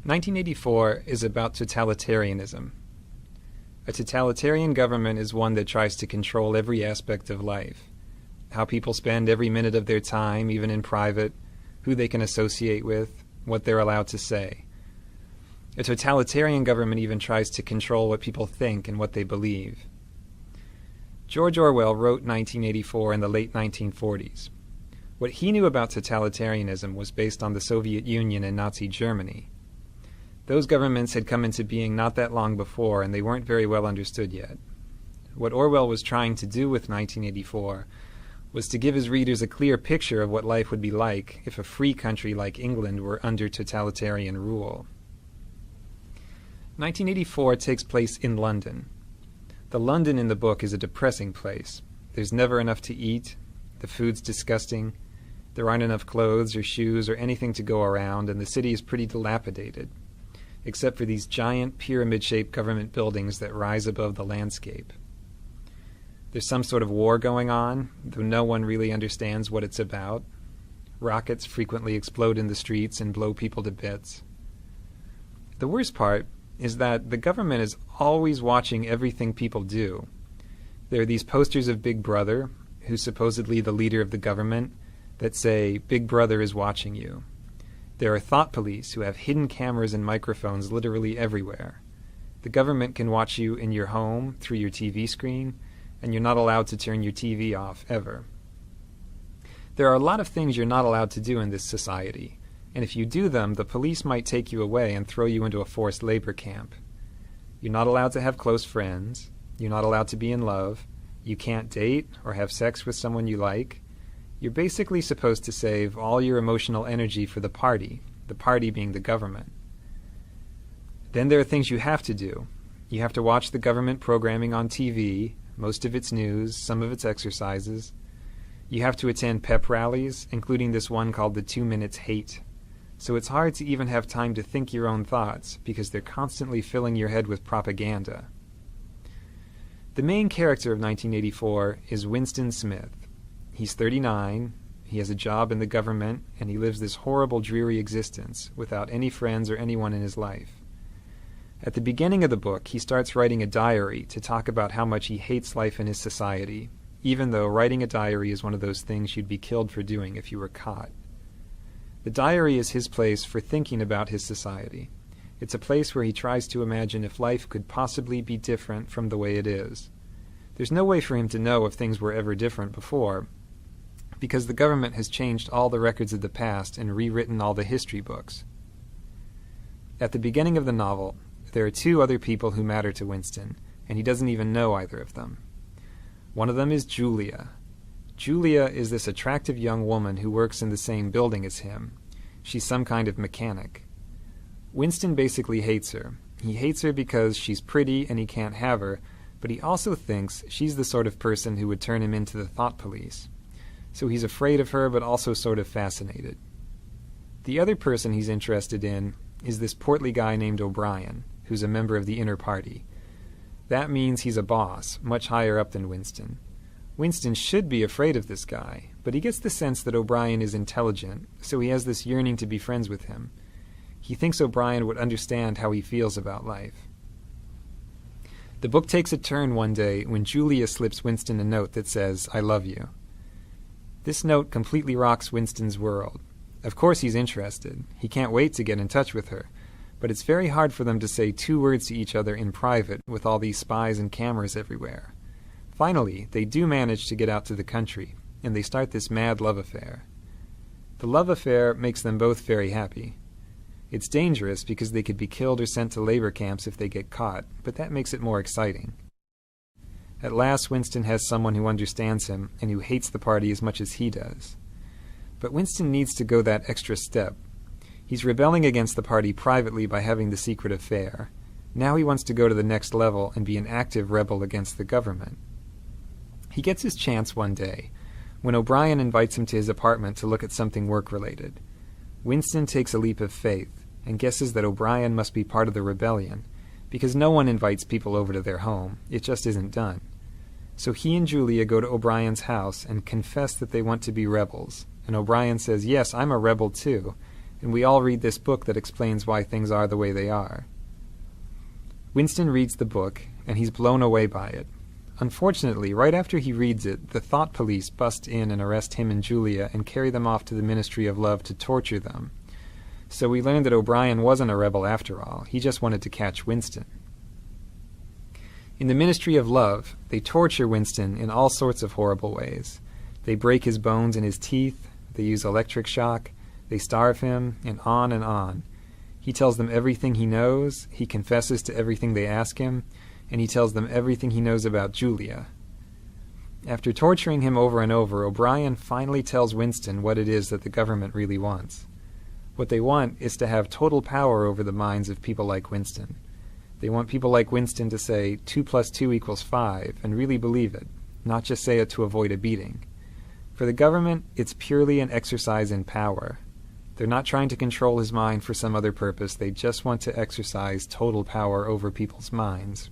1984 is about totalitarianism. A totalitarian government is one that tries to control every aspect of life. How people spend every minute of their time, even in private, who they can associate with, what they're allowed to say. A totalitarian government even tries to control what people think and what they believe. George Orwell wrote 1984 in the late 1940s. What he knew about totalitarianism was based on the Soviet Union and Nazi Germany. Those governments had come into being not that long before, and they weren't very well understood yet. What Orwell was trying to do with 1984 was to give his readers a clear picture of what life would be like if a free country like England were under totalitarian rule. 1984 takes place in London. The London in the book is a depressing place. There's never enough to eat, the food's disgusting, there aren't enough clothes or shoes or anything to go around, and the city is pretty dilapidated, except for these giant pyramid-shaped government buildings that rise above the landscape. There's some sort of war going on, though no one really understands what it's about. Rockets frequently explode in the streets and blow people to bits. The worst part is that the government is always watching everything people do. There are these posters of Big Brother, who's supposedly the leader of the government, that say, "Big Brother is watching you." There are thought police who have hidden cameras and microphones literally everywhere. The government can watch you in your home, through your TV screen, and you're not allowed to turn your TV off, ever. There are a lot of things you're not allowed to do in this society, and if you do them, the police might take you away and throw you into a forced labor camp. You're not allowed to have close friends, you're not allowed to be in love, you can't date or have sex with someone you like. You're basically supposed to save all your emotional energy for the party being the government. Then there are things you have to do. You have to watch the government programming on TV, most of its news, some of its exercises. You have to attend pep rallies, including this one called the 2 Minutes Hate. So it's hard to even have time to think your own thoughts, because they're constantly filling your head with propaganda. The main character of 1984 is Winston Smith. He's 39, he has a job in the government, and he lives this horrible, dreary existence without any friends or anyone in his life. At the beginning of the book, he starts writing a diary to talk about how much he hates life in his society, even though writing a diary is one of those things you'd be killed for doing if you were caught. The diary is his place for thinking about his society. It's a place where he tries to imagine if life could possibly be different from the way it is. There's no way for him to know if things were ever different before, because the government has changed all the records of the past and rewritten all the history books. At the beginning of the novel, there are two other people who matter to Winston, and he doesn't even know either of them. One of them is Julia. Julia is this attractive young woman who works in the same building as him. She's some kind of mechanic. Winston basically hates her. He hates her because she's pretty and he can't have her, but he also thinks she's the sort of person who would turn him into the thought police. So he's afraid of her, but also sort of fascinated. The other person he's interested in is this portly guy named O'Brien, who's a member of the inner party. That means he's a boss, much higher up than Winston. Winston should be afraid of this guy, but he gets the sense that O'Brien is intelligent, so he has this yearning to be friends with him. He thinks O'Brien would understand how he feels about life. The book takes a turn one day when Julia slips Winston a note that says, "I love you." This note completely rocks Winston's world. Of course he's interested. He can't wait to get in touch with her. But it's very hard for them to say 2 words to each other in private with all these spies and cameras everywhere. Finally, they do manage to get out to the country, and they start this mad love affair. The love affair makes them both very happy. It's dangerous because they could be killed or sent to labor camps if they get caught, but that makes it more exciting. At last, Winston has someone who understands him and who hates the party as much as he does. But Winston needs to go that extra step. He's rebelling against the party privately by having the secret affair. Now he wants to go to the next level and be an active rebel against the government. He gets his chance one day, when O'Brien invites him to his apartment to look at something work-related. Winston takes a leap of faith and guesses that O'Brien must be part of the rebellion, because no one invites people over to their home. It just isn't done. So he and Julia go to O'Brien's house and confess that they want to be rebels, and O'Brien says, "Yes, I'm a rebel too," and we all read this book that explains why things are the way they are. Winston reads the book, and he's blown away by it. Unfortunately, right after he reads it, the thought police bust in and arrest him and Julia and carry them off to the Ministry of Love to torture them. So we learn that O'Brien wasn't a rebel after all. He just wanted to catch Winston. In the Ministry of Love, they torture Winston in all sorts of horrible ways. They break his bones and his teeth, they use electric shock, they starve him, and on and on. He tells them everything he knows, he confesses to everything they ask him, and he tells them everything he knows about Julia. After torturing him over and over, O'Brien finally tells Winston what it is that the government really wants. What they want is to have total power over the minds of people like Winston. They want people like Winston to say 2 + 2 = 5 and really believe it, not just say it to avoid a beating. For the government, it's purely an exercise in power. They're not trying to control his mind for some other purpose. They just want to exercise total power over people's minds.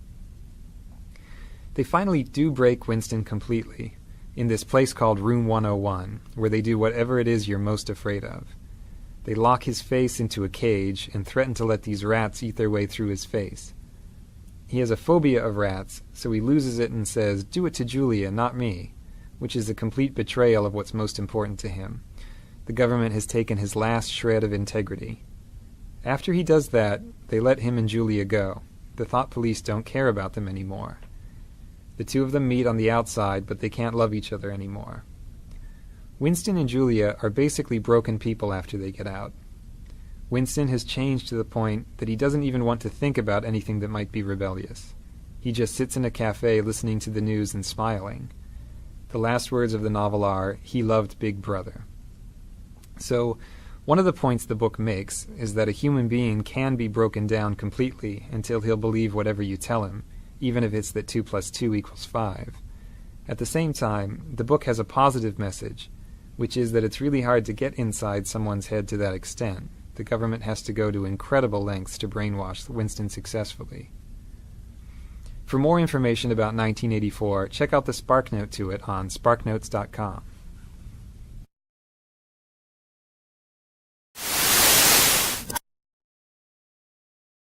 They finally do break Winston completely, in this place called Room 101, where they do whatever it is you're most afraid of. They lock his face into a cage and threaten to let these rats eat their way through his face. He has a phobia of rats, so he loses it and says, "Do it to Julia, not me," which is a complete betrayal of what's most important to him. The government has taken his last shred of integrity. After he does that, they let him and Julia go. The thought police don't care about them anymore. The two of them meet on the outside, but they can't love each other anymore. Winston and Julia are basically broken people after they get out. Winston has changed to the point that he doesn't even want to think about anything that might be rebellious. He just sits in a cafe listening to the news and smiling. The last words of the novel are, "He loved Big Brother." So, one of the points the book makes is that a human being can be broken down completely until he'll believe whatever you tell him, even if it's that 2 + 2 = 5. At the same time, the book has a positive message, which is that it's really hard to get inside someone's head to that extent. The government has to go to incredible lengths to brainwash Winston successfully. For more information about 1984, check out the SparkNote to it on sparknotes.com.